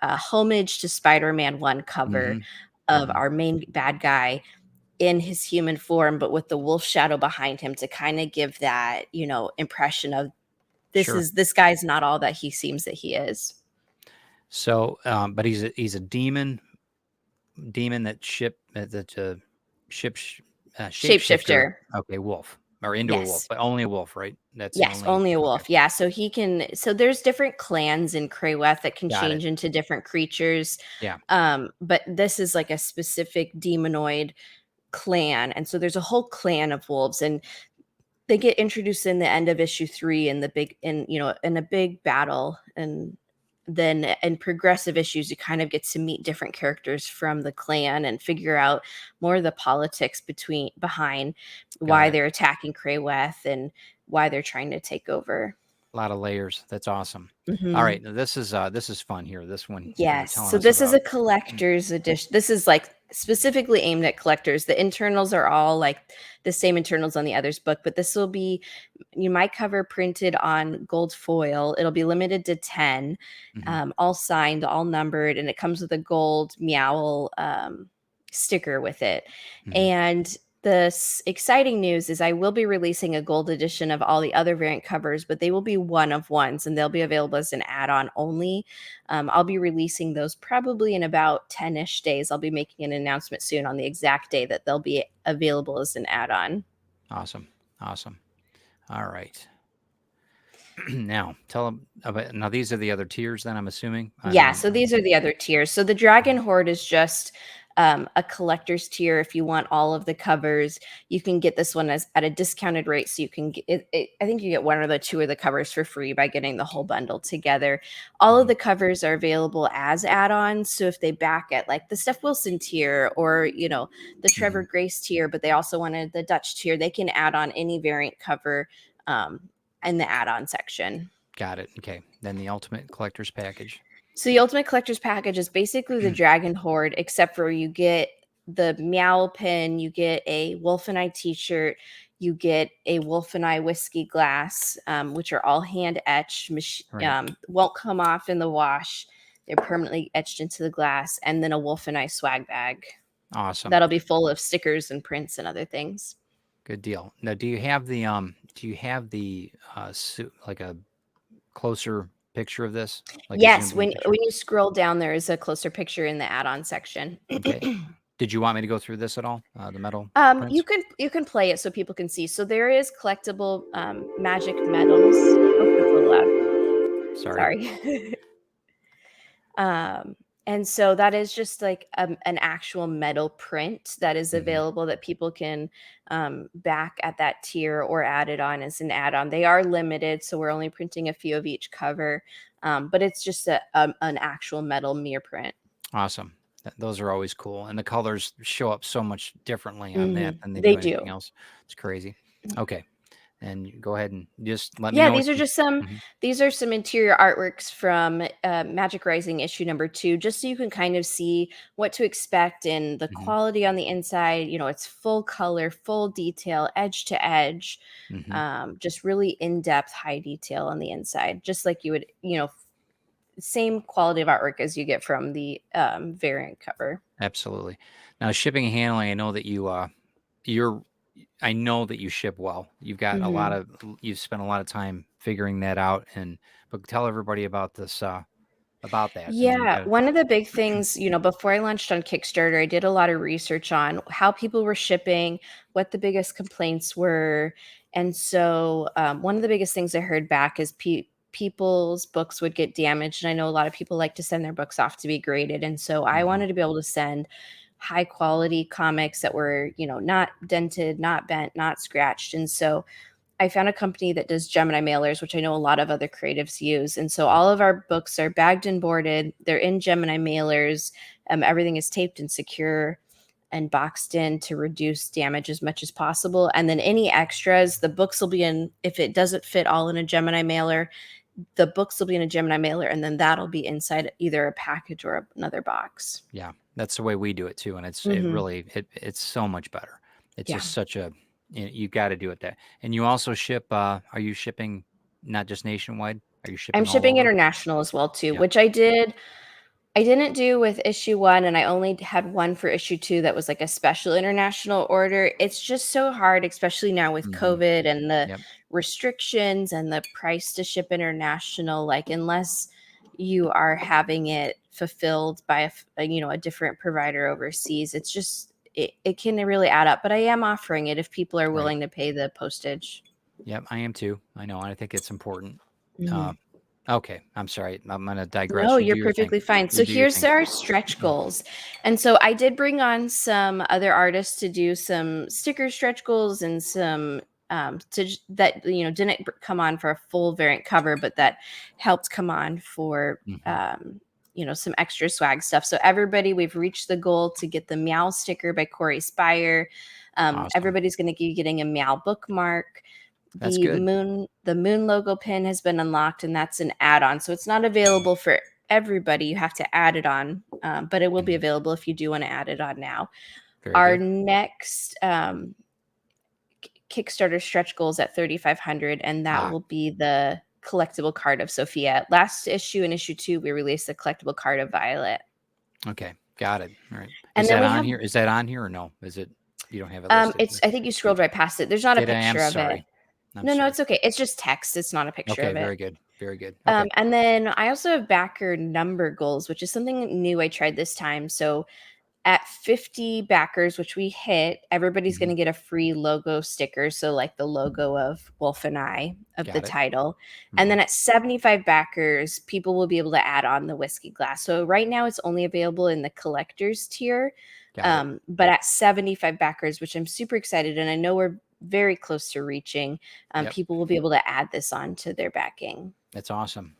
homage to Spider-Man 1 cover Mhm. of Mhm. our main bad guy in his human form, but with the wolf shadow behind him to kind of give that, impression of Sure. this guy's not all that he seems that he is. So, but he's a demon that ship shapeshifter. Shapeshifter. Okay, wolf or into a wolf, Yes. but only a wolf, right? That's the Yes, only. only a Okay, wolf. Yeah, so there's different clans in Krayweth that can got it. change into different creatures. Yeah. But this is like a specific demonoid clan. And so there's a whole clan of wolves, and they get introduced in the end of issue 3 in a big battle. And then in progressive issues you kind of get to meet different characters from the clan and figure out more of the politics behind Got why it. they're attacking Krayweth and why they're trying to take over. A lot of layers. That's awesome. All Mhm. right, now this is fun here. This one you were Yes. telling So us this is about. a collector's edition. This is like specifically aimed at collectors. The internals are all like the same internals on the others book, but this will be my cover printed on gold foil. It'll be limited to 10, Mhm. all signed, all numbered, and it comes with a gold meow sticker with it. Mhm. And the exciting news is I will be releasing a gold edition of all the other variant covers, but they will be one of ones and they'll be available as an add-on only. I'll be releasing those probably in about 10-ish days. I'll be making an announcement soon on the exact day that they'll be available as an add-on. Awesome. Awesome. All right. Now, tell them about now these are the other tiers then I'm assuming Yeah, so these are the other tiers. So the Dragon Mhm. Horde is just a collector's tier. If you want all of the covers, you can get this one as at a discounted rate. So you can get I think you get one or the two of the covers for free by getting the whole bundle together. All of Mhm. the covers are available as add-ons. So if they back at like the Steph Wilson tier or the Trevor Mhm. Grace tier, but they also wanted the Dutch tier, they can add on any variant cover um, in the add-on section. Got it. Okay. Then the ultimate collector's package. So the Ultimate Collector's Package is basically the Dragon Horde, except for you get the Meow pin, you get a Wolf and Eye t-shirt, you get a Wolf and Eye whiskey glass, which are all hand etched, Right. won't come off in the wash. They're permanently etched into the glass, and then a Wolf and Eye swag bag Awesome. that'll be full of stickers and prints and other things. Good deal. Now, do you have the like a closer picture of this? Like a Yes, zoomed in when picture? when you scroll down, there is a closer picture in the add-on section. Okay. Did you want me to go through this at all? The metal You prints? can play it so people can see. So there is collectible magic medals. Oh, that's a little loud. Sorry. Sorry. um, and so that is just like an actual metal print that is Mhm. available that people can back at that tier or add it on as an add-on. They are limited, so we're only printing a few of each cover, but it's just an actual metal mirror print. Awesome. Those are always cool, and the colors show up so much differently on that than they They do anything do. else. It's crazy. Okay. And go ahead and just let me Yeah, know what you. Mhm, these are some interior artworks from Magic Rising issue number 2, just so you can kind of see what to expect in the mhm, quality on the inside. It's full color, full detail, edge to edge, mhm. just really in depth, high detail on the inside, just like you would, same quality of artwork as you get from the variant cover. Absolutely. Now, shipping and handling, I know that you're I know that you ship well. You've got a lot Mhm. of you've spent a lot of time figuring that out, but tell everybody about this, about that. I mean, you Yeah, got. one of the big things, before I launched on Kickstarter, I did a lot of research on how people were shipping, what the biggest complaints were. And so, one of the biggest things I heard back is people's books would get damaged. And I know a lot of people like to send their books off to be graded. And so, I Mhm, wanted to be able to send high quality comics that were, not dented, not bent, not scratched. And so, I found a company that does Gemini mailers, which I know a lot of other creatives use. And so mhm. all of our books are bagged and boarded. They're in Gemini mailers. Everything is taped and secure and boxed in to reduce damage as much as possible. And then any extras, the books will be in, if it doesn't fit all in a Gemini mailer, the books will be in a Gemini mailer, and then that'll be inside either a package or another box. Yeah, that's the way we do it too, and Hmm. it's so much better. It's Yeah. just such a you gotta do it that. And you also ship, are you shipping not just nationwide? Are you I'm shipping all shipping over? international as well too, Yeah. which I didn't do with issue 1, and I only had one for issue 2 that was like a special international order. It's just so hard, especially now with Mhm. COVID and the Yep. restrictions and the price to ship international, like, unless you are having it fulfilled by a different provider overseas, it can really add up, but I am offering it if people are Right. willing to pay the postage. Yep, I am too. I know, and I think it's important. Uh, Mhm. okay, I'm sorry. I'm gonna No, digress. You do you're your thing. perfectly fine. You So do your here's thing. our stretch goals. And so I did bring on some other artists to do some sticker stretch goals and some that didn't come on for a full variant cover, but that helped come on for Mhm. some extra swag stuff. So everybody, we've reached the goal to get the Meow sticker by Corey Spire. Awesome. Everybody's going to be getting a Meow bookmark. That's good. The moon logo pin has been unlocked, and that's an add-on, so it's not available for everybody. You have to add it on, but it will be Mhm. available if you do want to add it on now. Very Our good. next Kickstarter stretch goal is at 3,500, and that Ah, will be the collectible card of Sophia. Last issue, in issue 2, we released the collectible card of Violet. okay. Got it. All right. And Is then that we on have here? Is that on here or no? Is it you don't have it listed it's here? I think you scrolled right past it. There's not a Did I? I'm picture of it. sorry. I'm No, sorry. it's okay. It's just text. It's not a picture Okay, of it. very good. Very good. Okay. And then I also have backer number goals, which is something new I tried this time. So at 50 backers, which we hit, everybody's going Mhm. to get a free logo sticker. So, like the logo of Wolf and I of the Got it. title. And Mhm. then at 75 backers, people will be able to add on the whiskey glass. So, right now it's only available in the collector's tier. Got it. But at 75 backers, which I'm super excited, and I know we're very close to reaching, Yep. people will be able to add this on to their backing. That's awesome.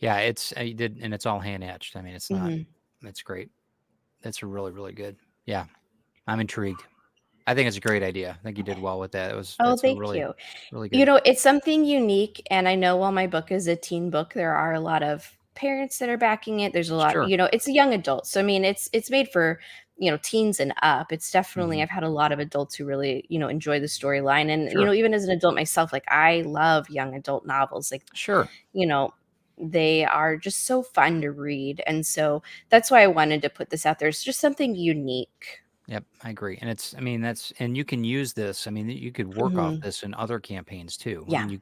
Yeah, you did, and it's all hand etched. I mean, it's not. Mhm. It's great. That's really, really good. Yeah, I'm intrigued. I think it's a great idea. I think you did well with that. Oh, That's a thank really, you. really good. It's something unique, and I know while my book is a teen book, there are a lot of parents that are backing it. There's a lot, Sure. it's a young adult. So I mean, it's made for, teens and up. It's definitely Hmm. I've had a lot of adults who really, enjoy the storyline. And, Sure. even as an adult myself, like I love young adult novels. Like, Sure. you know, they are just so fun to read. And so that's why I wanted to put this out there. It's just something unique. Yep, I agree. And I mean, and you can use this. I mean, you could work off Hmm. this in other campaigns too. I Yeah. mean,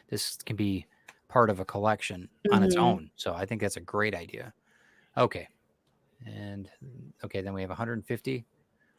this can be part of a collection on its Hmm. own. So I think that's a great idea. Okay. And okay, then we have 150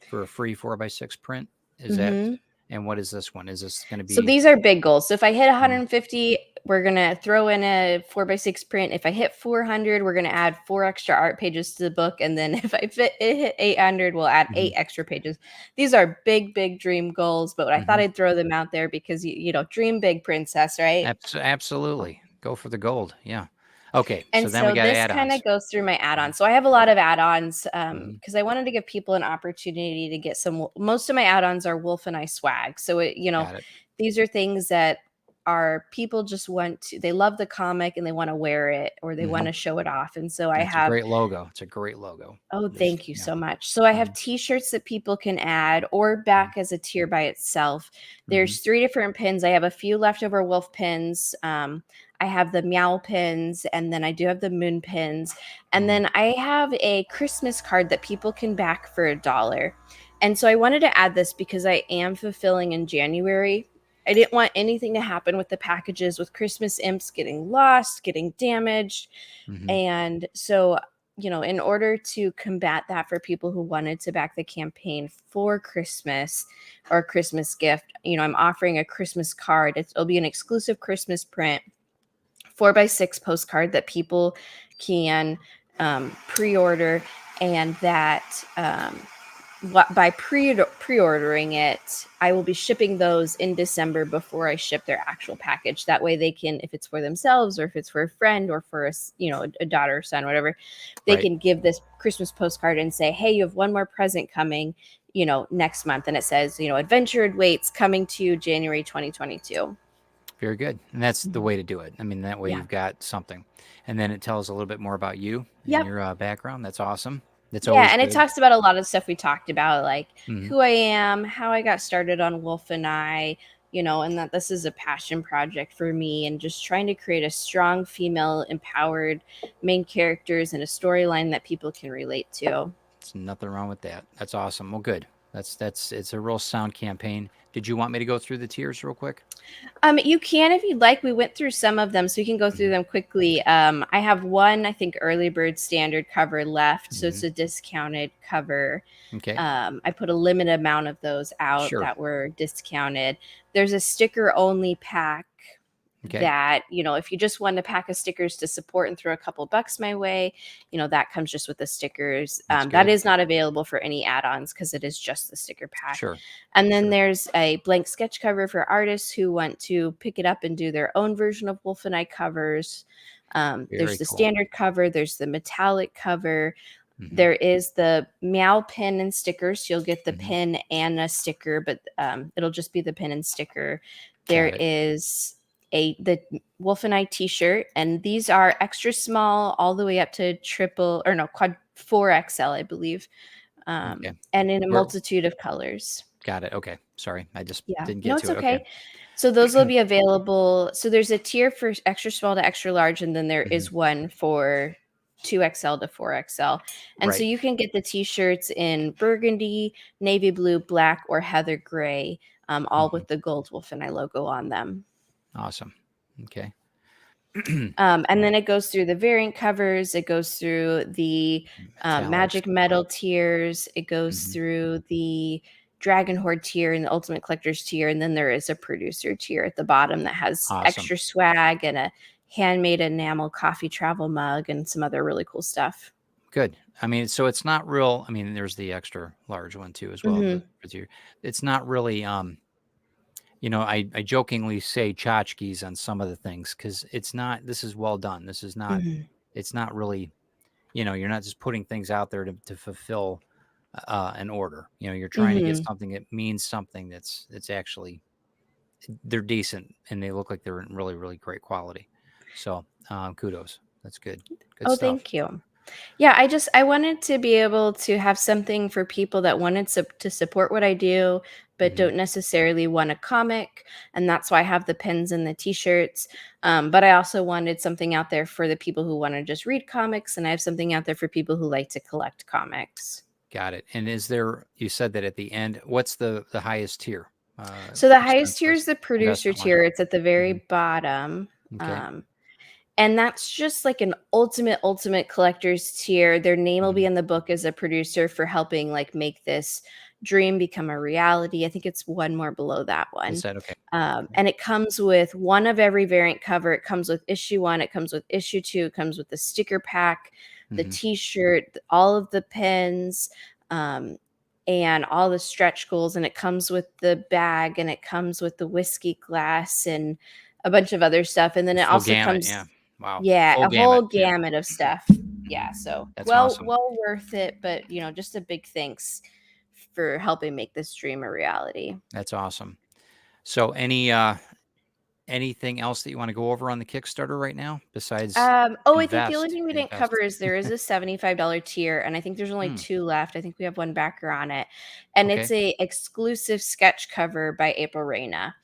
for a free 4x6 print. Is that, Hmm. and what is this one? Is this going to So be, these are big goals. So if I hit mhm, 150, we're gonna throw in a 4x6 print. If I hit 400, we're gonna add 4 extra art pages to the book. And then if it hit 800, we'll add mhm, 8 extra pages. These are big, big dream goals, but I thought mhm. I'd throw them out there because dream big, princess, right? Absolutely. Go for the gold. Yeah. Okay, so And then we so got this kind of add-ons. goes through my Mhm, add-ons. So I have a lot of add-ons mhm, because I wanted to give people an opportunity to get some. Most of my add-ons are Wolf and I swag. So got it. these are things that are people just want to. They love the comic and they want to wear it or they want Mhm. to show it off. And so I That's a have. great logo. It's a great logo. Oh, Just thank you yeah. so much. So I have Mhm, t-shirts that people can add or mhm, back as a tier by itself. mhm, There's 3 different pins. I have a few leftover wolf pins. I have the meow pins, and then I do have the moon pins. And mhm, then I have a Christmas card that people can back for $1. And so I wanted to add this because I am fulfilling in January. I didn't want anything to happen with the packages with Christmas imps getting lost, getting damaged. mhm, And so in order to combat that for people who wanted to back the campaign for Christmas or Christmas gift, I'm offering a Christmas card. It'll be an exclusive Christmas print, 4x6 postcard that people can pre-order, and that by pre-ordering it, I will be shipping those in December before I ship their actual package. That way they can, if it's for themselves or if it's for a friend or for a daughter or son, whatever, they right. can give this Christmas postcard and say, hey, you have one more present coming, next month. And it says, Adventure Waits coming to you January 2022. Very good, and that's the Mhm. way to do it. I mean, that way Yeah. you've got something, and then it tells a little bit more about you and Yep. your, background. That's awesome. That's Yeah, always and it good. talks about a lot of stuff we talked about, like Mhm, who I am, how I got started on Wolf and I, and that this is a passion project for me, and just trying to create a strong female empowered main characters and a storyline that people can relate to. there's nothing wrong with that. That's awesome. Well, good. That's it's a real sound campaign. Did you want me to go through the tiers real quick? You can if you'd like. We went through some of them, so we can go through Mhm, them quickly. I have one, I think, early bird standard cover left, so it's mhm. a discounted cover. Okay. I put a limited amount of those out Sure. that were discounted. There's a sticker only pack Okay. that, if you just want a pack of stickers to support and throw a couple bucks my way, that comes just with the stickers. That's That good. is not available for any add-ons because it is just the sticker pack. Sure. And then Sure. there's a blank sketch cover for artists who want to pick it up and do their own version of Wolf and I covers. There's Very the cool. standard cover, there's the metallic cover, Mhm, there is the meow pin and stickers. You'll get the mhm. pin and a sticker, but it'll just be the pin and sticker. There Got it. is the Wolf and I t-shirt, and these are extra small all the way up to triple or no quad 4XL, I believe, Okay. and in a Where multitude of colors. got it. Okay. Sorry. I just Yeah, didn't no, get it's to it. Okay. okay. So those will be available. So there's a tier for extra small to extra large, and then there Mhm. is one for 2XL to 4XL. And so Right. you can get the t-shirts in burgundy, navy blue, black, or heather gray, all Mhm. with the gold Wolf and I logo on them. Awesome. Okay. And then it goes through the variant covers. It goes through the Metallics. magic metal tiers. It goes Mhm. through the dragon horde tier and the ultimate collectors tier. And then there is a producer tier at the bottom that has Awesome. extra swag and a handmade enamel coffee travel mug and some other really cool stuff. Good. I mean, so it's not real. I mean, there's the extra large one too as well. Hmm. It's not really. I jokingly say tchotchkes on some of the things because it's not. This is well done. This is not. Hmm. It's not really. You're not just putting things out there to fulfill an order. You're trying to get Hmm. something that means something that's actually they're decent and they look like they're in really really great quality. So kudos. That's good. Good Oh, stuff. thank you. Yeah, I wanted to be able to have something for people that wanted to support what I do, but Hmm. don't necessarily want a comic, and that's why I have the pins and the T-shirts. But I also wanted something out there for the people who want to just read comics, and I have something out there for people who like to collect comics. Got it. And is there? You said that at the end. What's the highest tier? So the highest Expense tier wise, is the producer investment wise. tier. It's at the very Hmm. bottom. Okay. Um, And that's just like an ultimate collector's tier. Their name will be Hmm. in the book as a producer for helping like make this dream become a reality. I think it's one more below that Is one. that okay? Okay. And it comes with one of every variant cover. It comes with issue one, it comes with issue two, it comes with the sticker pack, the Hmm. t-shirt, all of the pins, um, and all the stretch goals, and it comes with the bag, and it comes with the whiskey glass and a bunch of other stuff. And The then it full also gamut. Yeah. comes Wow. Yeah, Full a whole gamut. Yeah. gamut of stuff. Yeah, so That's well awesome. well worth it, but just a big thanks for helping make this dream a reality. That's awesome. So anything else that you want to go over on the Kickstarter right now besides Oh, I think the only invest? thing we didn't cover Invest. is there is a $75 tier, and I think there's only Hmm. 2 left. I think we have one backer on it, and it's Okay. a exclusive sketch cover by April Reina.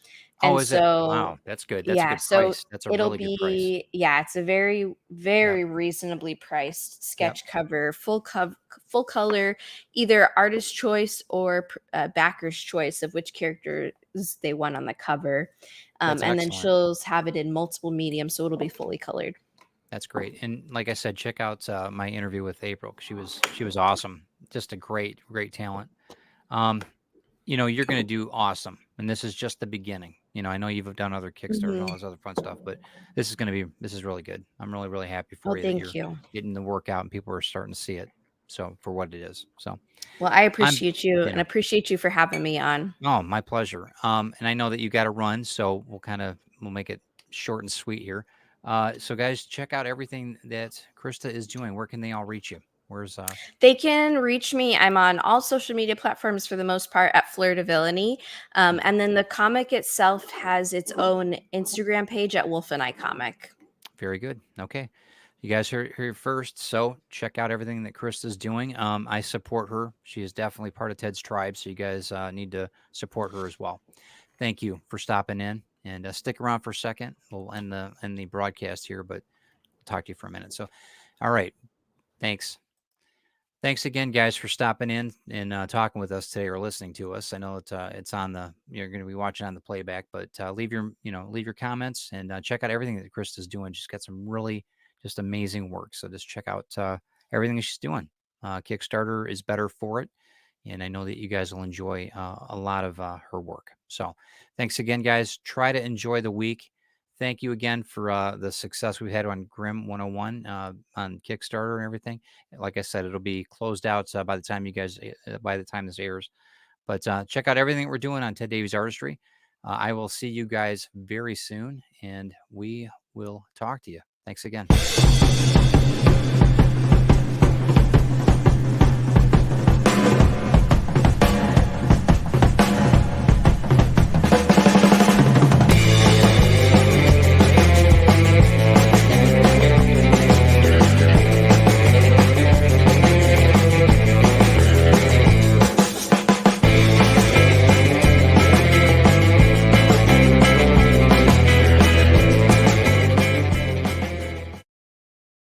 Oh, And is it? so Wow, that's good. That's a yeah, good so price. That's a it'll really good price. be yeah, it's a very, Yep. very reasonably priced Yep. sketch cover, full color, either artist choice or backer's choice of which characters they want on the cover. That's And then excellent. she'll have it in multiple mediums, so it'll be fully colored. That's great. And like I said, check out my interview with April. 'Cause she was awesome. Just a great talent. Um, you're going to do awesome. And this is just the beginning. I know you've done other Kickstarter and all Mhm. this other fun stuff, but this is really good. I'm really, really happy Oh, for you that thank you're you. getting the work out and people are starting to see it. So for what it is. So Well, I I'm, appreciate you you and know, appreciate you for having me on. oh, my pleasure. And I know that you got to run, so we'll make it short and sweet here. So guys, check out everything that Krista is doing. Where can they all reach you? Where's They can reach me. I'm on all social media platforms for the most part at Fleur de Villainy. And then the comic itself has its own Instagram page at Wolf and I Comic. very good. Okay. You guys heard here first. So check out everything that Krista's doing. I support her. She is definitely part of Ted's tribe. So you guys need to support her as well. Thank you for stopping in and stick around for a second. We'll end the broadcast here, but I'll talk to you for a minute. So, all right. Thanks. Thanks again, guys, for stopping in and talking with us today or listening to us. I know it's on you're going to be watching on the playback, but leave your comments and check out everything that Krista's doing. She's got some really just amazing work. So just check out everything that she's doing. Kickstarter is better for it. And I know that you guys will enjoy a lot of her work. So thanks again, guys. Try to enjoy the week. Thank you again for the success we've had on Grim 101 on Kickstarter and everything. Like I said, it'll be closed out by the time this airs. But check out everything we're doing on Ted Davies Artistry. I will see you guys very soon, and we will talk to you. Thanks again.